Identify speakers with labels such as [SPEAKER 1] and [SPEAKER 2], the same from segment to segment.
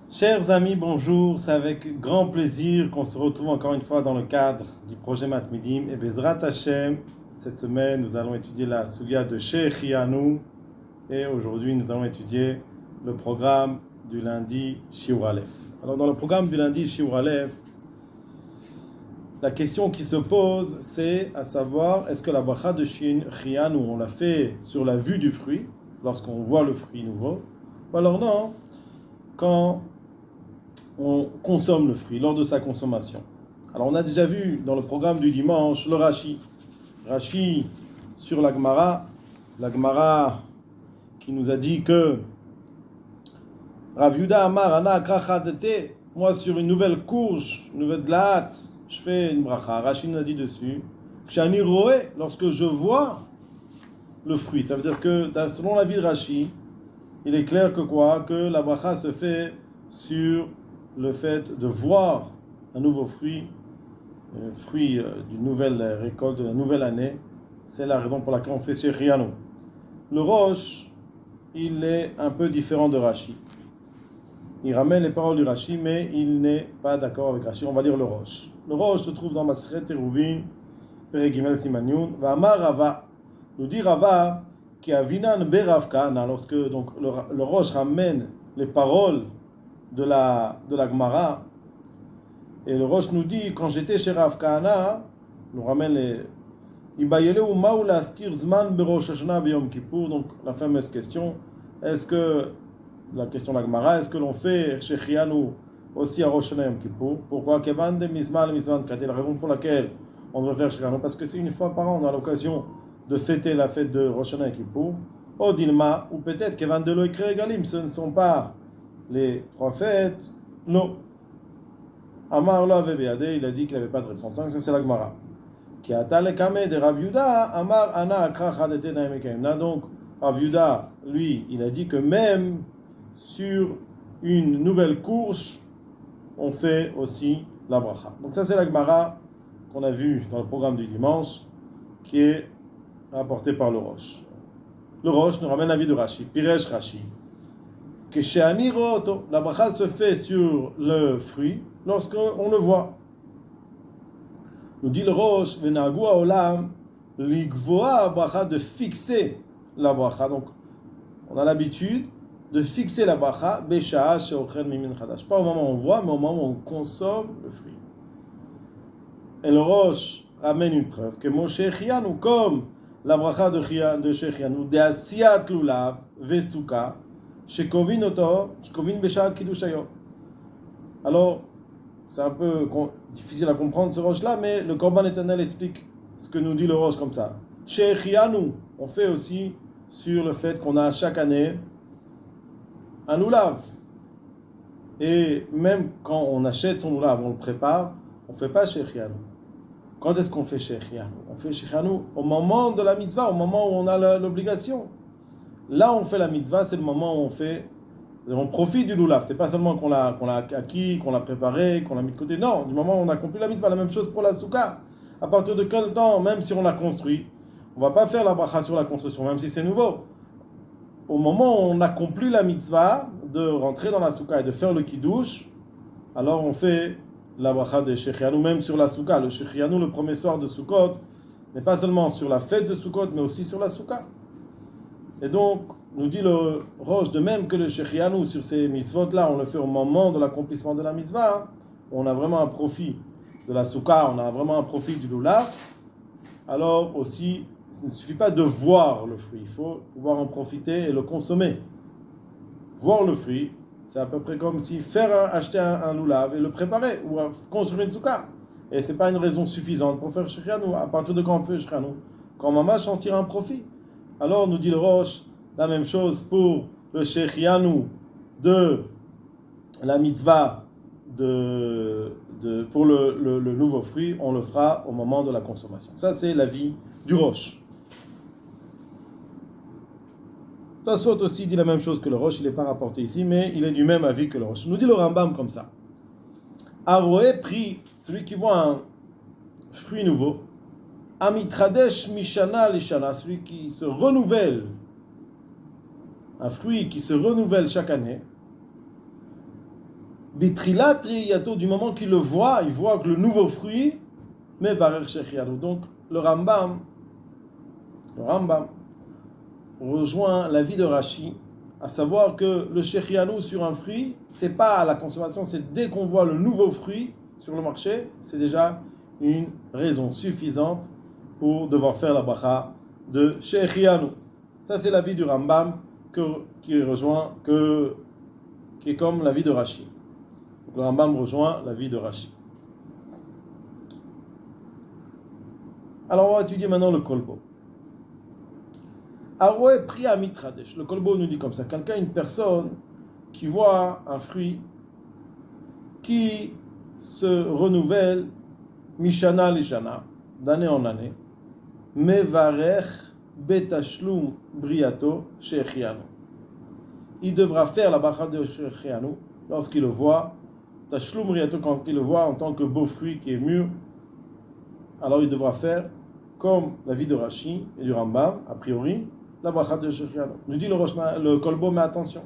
[SPEAKER 1] Chers amis, bonjour. C'est avec grand plaisir qu'on se retrouve encore une fois dans le cadre du projet Matmidim. Et Bezrat Hashem, cette semaine, nous allons étudier la Sugia de Shechianu. Et aujourd'hui, nous allons étudier le programme du lundi Shiur Aleph. Alors, dans le programme du lundi Shiur Aleph, la question qui se pose, c'est à savoir, est-ce que la bracha de Shechianu, on l'a fait sur la vue du fruit, lorsqu'on voit le fruit nouveau, ou alors non, quand on consomme le fruit, lors de sa consommation. Alors on a déjà vu dans le programme du dimanche le Rashi sur la Gemara qui nous a dit que Rav Yehuda Amar Ana Krachadete, moi sur une nouvelle courge, une nouvelle dlaat, je fais une bracha. Rashi nous a dit dessus, Kshani roé, lorsque je vois le fruit. Ça veut dire que selon l'avis de Rashi, il est clair que quoi? Que la bracha se fait sur le fait de voir un nouveau fruit, d'une nouvelle récolte, de la nouvelle année. C'est la raison pour laquelle on fait Shechianu. Le Rosh, il est un peu différent de Rashi. Il ramène les paroles du Rashi, mais il n'est pas d'accord avec Rashi. On va lire le Rosh. Le Rosh se trouve dans Masechet Eruvin, Perek Gimel Siman Yud. Va'amar Rava, nous dit Rava, qui a vinan berav Kahana, lorsque donc le Rosh ramène les paroles de la Gemara, et le Rosh nous dit, quand j'étais chez Rav Kahana, nous ramène les Ibayeleu Maou Laskir Zman Berosh Hashanah Beyom Kippour, donc la fameuse question, la question de la Gemara, est-ce que l'on fait Shechianu aussi à Rosh Hashanah Yom Kippour? Pourquoi Kevan de Mizman Mizman Katel, la raison pour laquelle on doit faire Shechianu, parce que c'est une fois par an, on a l'occasion de fêter la fête de Rosh Hashanah Yom Kippour, Odilma, ou peut-être Kevan de Loïkre Galim, ce ne sont pas les trois fêtes, non. Amar lo ave beyade, il a dit qu'il n'avait pas de réponse. Donc ça c'est la Gemara. Qui a tal kame de Rav Yehuda, Amar ana akra chadete naimekayim. Donc Rav Yehuda, lui, il a dit que même sur une nouvelle courge, on fait aussi la bracha. Donc ça c'est la Gemara qu'on a vue dans le programme du dimanche, qui est rapporté par le Rosh. Le Rosh nous ramène la vie de Rashi, Piresh Rashi. Que chez Aniroto, la bracha se fait sur le fruit lorsqu'on le voit. Nous dit le Rosh, Venagu Olam, l'igvoa bracha, de fixer la bracha. Donc, on a l'habitude de fixer la bracha, Besha'a she'ochen mimin chadash. Pas au moment où on voit, mais au moment où on consomme le fruit. Et le Rosh amène une preuve que Moshe Chianu, comme la bracha de Shechianu, de Asiyat Lulav, Vesuka, alors, c'est un peu difficile à comprendre ce roche-là, mais le Corban éternel explique ce que nous dit le roche comme ça. Chez Chianu, on fait aussi sur le fait qu'on a chaque année un loulav. Et même quand on achète son loulav, on le prépare, on ne fait pas chez Chianu. Quand est-ce qu'on fait chez Chianu? On fait chez Chianu au moment de la mitzvah, au moment où on a l'obligation. Là, on fait la mitzvah, c'est le moment où on profite du loulav. C'est pas seulement qu'on l'a acquis, qu'on l'a préparé, qu'on l'a mis de côté. Non, du moment où on a accompli la mitzvah, la même chose pour la souka. À partir de quel temps, même si on l'a construit, on va pas faire la bracha sur la construction, même si c'est nouveau. Au moment où on accomplit la mitzvah, de rentrer dans la souka et de faire le kiddush, alors on fait la bracha de Shechianu, même sur la souka. Le Shechianu, le premier soir de Sukkot, n'est pas seulement sur la fête de Sukkot, mais aussi sur la souka. Et donc, nous dit le Rosh, de même que le Shechianu sur ces mitzvot-là, on le fait au moment de l'accomplissement de la mitzvah, on a vraiment un profit de la souka, on a vraiment un profit du lulav. Alors aussi, il ne suffit pas de voir le fruit, il faut pouvoir en profiter et le consommer. Voir le fruit, c'est à peu près comme si acheter un lulav et le préparer, ou construire une souka. Et ce n'est pas une raison suffisante pour faire Shechianu. À partir de quand on fait Shechianu? Quand Mamash en tire un profit. Alors, nous dit le Rosh, la même chose pour le Shechianu de la mitzvah pour le nouveau fruit, on le fera au moment de la consommation. Ça, c'est l'avis du Rosh. Tosfot aussi dit la même chose que le Rosh, il n'est pas rapporté ici, mais il est du même avis que le Rosh. Nous dit le Rambam comme ça. Aroé prie, celui qui voit fruit nouveau, Amitradesh Mishana Lishana, celui qui se renouvelle, un fruit qui se renouvelle chaque année, Bitrilat Riyato, du moment qu'il le voit, il voit que le nouveau fruit, Mevarer Shechianu. Donc le Rambam rejoint l'avis de Rashi, à savoir que le Shechianu sur un fruit, c'est pas à la consommation, c'est dès qu'on voit le nouveau fruit sur le marché, c'est déjà une raison suffisante pour devoir faire la bracha de Shechianu. Ça c'est l'avis du Rambam qui est comme l'avis de Rashi. Donc, le Rambam rejoint l'avis de Rashi. Alors on va étudier maintenant le kolbo. Aroé priya mitradesh. Le kolbo nous dit comme ça, une personne qui voit un fruit qui se renouvelle mishana lishana, d'année en année, mevarech betashlum briato shechianu. Il devra faire la bracha de shechianu lorsqu'il le voit, tashlum briato, quand il le voit en tant que beau fruit qui est mûr, alors il devra faire comme l'avis de Rashi et du Rambam, a priori, la bracha de shechianu. Nous dit le kolbo, mais attention.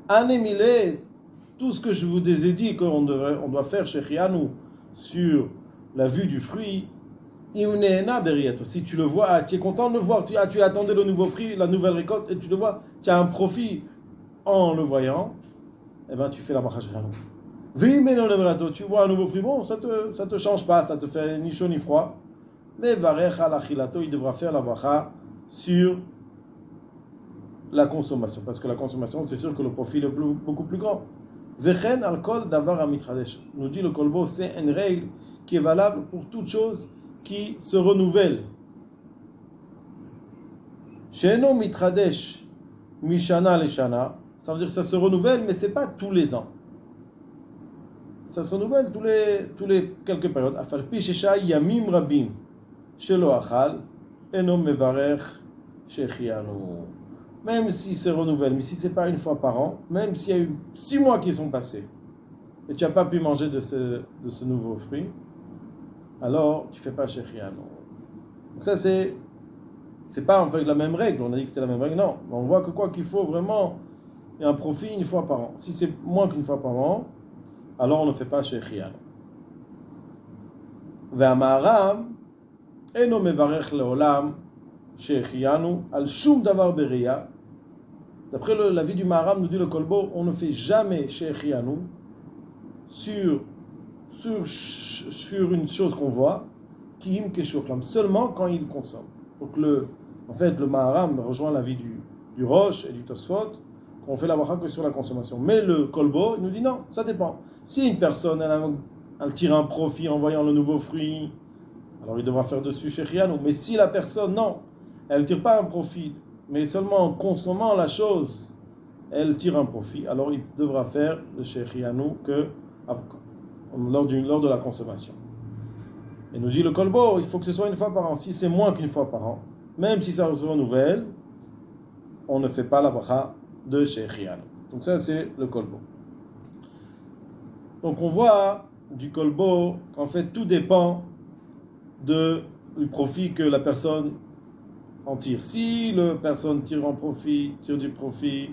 [SPEAKER 1] Anémilé, tout ce que je vous ai dit qu'on doit faire shechianu sur la vue du fruit, si tu le vois, tu es content de le voir, tu attendais le nouveau fruit, la nouvelle récolte, et tu le vois, tu as un profit en le voyant, eh bien tu fais la bracha shechianu. Tu vois un nouveau fruit, bon, ça te change pas, ça te fait ni chaud ni froid, mais varecha l'achilato, il devra faire la bracha sur la consommation, parce que la consommation, c'est sûr que le profit est beaucoup plus grand. Vechen alkol davar amitradesh. Nous dit le kolbo, c'est une règle qui est valable pour toute chose qui se renouvelle. Sheno mitradesh mishana leshana, ça veut dire que ça se renouvelle, mais c'est pas tous les ans. Ça se renouvelle tous les quelques périodes. Afal pi shesha yamim rabim shelo achal eno mevarech shechianu. Même si c'est renouvelle, mais si c'est pas une fois par an, même s'il y a eu 6 mois qui sont passés et tu n'as pas pu manger de ce nouveau fruit, alors tu fais pas shechianu. Donc ça c'est pas en fait la même règle. On a dit que c'était la même règle, non. On voit que quoi qu'il faut vraiment, il y a un profit une fois par an. Si c'est moins qu'une fois par an, alors on ne fait pas shechianu. Ve'amaram eno mevarech leolam shechianu al shum davar beria. D'après l'avis du Maharam, nous dit le kolbo, on ne fait jamais shechianu sur une chose qu'on voit, qui im keshoklam, seulement quand il consomme. Donc le Maharam rejoint l'avis du Rosh et du Tosfot, qu'on fait la bracha que sur la consommation. Mais le kolbo, il nous dit non, ça dépend. Si une personne, elle tire un profit en voyant le nouveau fruit, alors il devra faire dessus shechianu. Mais si la personne, non, elle ne tire pas un profit, mais seulement en consommant la chose, elle tire un profit, alors il devra faire le shechianu lors de la consommation. Et nous dit le kolbo, il faut que ce soit une fois par an. Si c'est moins qu'une fois par an, même si ça se renouvelle, on ne fait pas la bracha de shechianu. Donc ça c'est le kolbo. Donc on voit du kolbo qu'en fait tout dépend du profit que la personne en tire. Si la personne tire du profit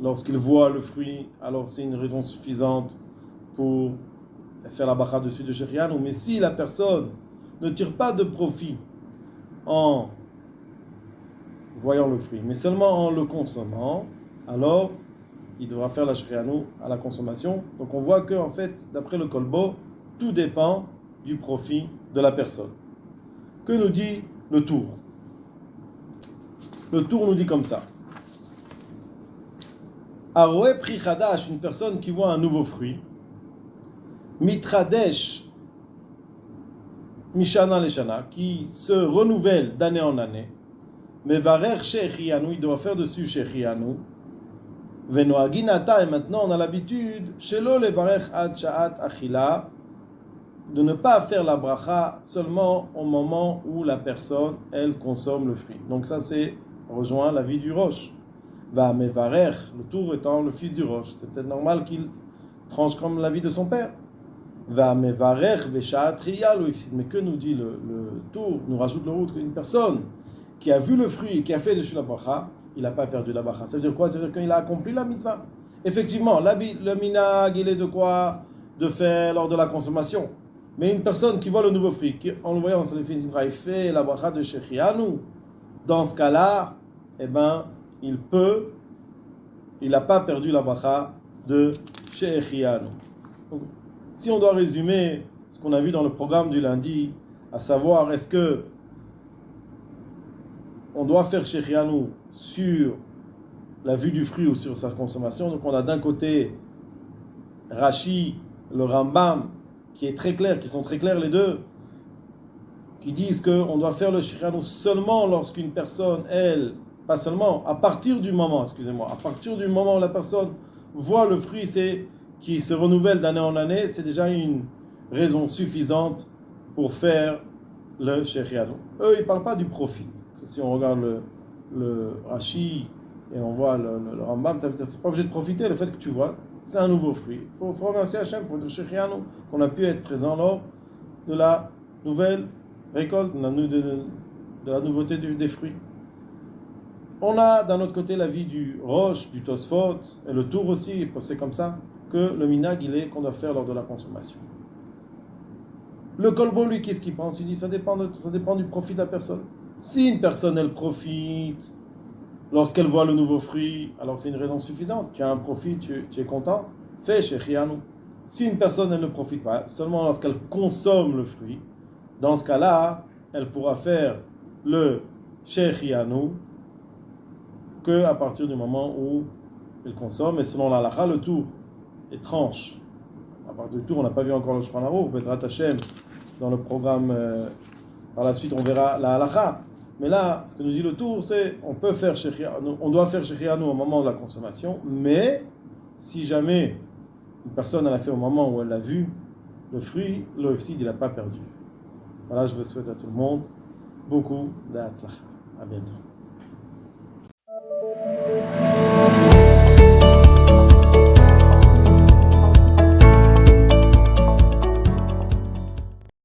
[SPEAKER 1] lorsqu'il voit le fruit, alors c'est une raison suffisante pour faire la bracha dessus de shechianu. Mais si la personne ne tire pas de profit en voyant le fruit, mais seulement en le consommant, alors il devra faire la shechianu à la consommation. Donc on voit que en fait, d'après le kolbo, tout dépend du profit de la personne. Que nous dit le tour? Le tour nous dit comme ça. Aroé pri chadash, une personne qui voit un nouveau fruit. Mitradesh mishana leshana, qui se renouvelle d'année en année. Mevarer shechianu, il doit faire dessus shechianu. Venoaginata, et maintenant on a l'habitude, shelo levarech ad sha'at achila, de ne pas faire la bracha seulement au moment où la personne, elle consomme le fruit. Donc ça c'est rejoint l'avis du Rosh. Va mevarech, le tour étant le fils du Rosh. C'est peut-être normal qu'il tranche comme l'avis de son père. Vamevarech Veshat Triya lo ifsid. Mais que nous dit le tour, nous rajoute le route qu'une personne qui a vu le fruit et qui a fait dessus la bracha, il n'a pas perdu la bracha. Ça veut dire quoi? Ça veut dire qu'il a accompli la mitzvah. Effectivement, le minag, il est de quoi? De faire lors de la consommation. Mais une personne qui voit le nouveau fruit, qui, en le voyant sur les films, il fait la bracha de Shechianu, dans ce cas-là, eh ben, il n'a pas perdu la bracha de Shechianu. Si on doit résumer ce qu'on a vu dans le programme du lundi, à savoir, est-ce que on doit faire Shechianu sur la vue du fruit ou sur sa consommation. Donc on a d'un côté Rashi, le Rambam, qui est très clair, qui sont très clairs les deux, qui disent qu'on doit faire le Shechianu seulement lorsqu'une personne, elle, pas seulement, à partir du moment où la personne voit le fruit qui se renouvelle d'année en année, c'est déjà une raison suffisante pour faire le Shechianu. Eux, ils ne parlent pas du profit. Si on regarde le Rashi et on voit le Rambam, tu n'es pas obligé de profiter. Le fait que tu vois, c'est un nouveau fruit. Il faut remercier Hachem pour dire Shechianu, qu'on a pu être présent lors de la nouvelle récolte, de la nouveauté des fruits. On a d'un autre côté l'avis du Rosh, du Tosfot, et le Tour aussi, c'est comme ça que le minag, il est qu'on doit faire lors de la consommation. Le Kolbo, lui, qu'est-ce qu'il pense? Il dit ça dépend du profit de la personne. Si une personne, elle profite lorsqu'elle voit le nouveau fruit, alors c'est une raison suffisante. Tu as un profit, tu es content, fais Shechianu. Si une personne, elle ne profite pas, seulement lorsqu'elle consomme le fruit, dans ce cas-là, elle pourra faire le Shechianu que à partir du moment où elle consomme. Et selon la halakha, le tour est tranche. À partir du tour, on n'a pas vu encore le Shulchan Aruch, Bezrat Hashem, dans le programme. Par la suite, on verra la halakha. Mais là, ce que nous dit le tour, c'est on doit faire Shechianu au moment de la consommation, mais si jamais une personne l'a fait au moment où elle a vu le fruit, l'ofsid, il n'a pas perdu. Voilà, je vous souhaite à tout le monde beaucoup d'Hatzlacha. À bientôt.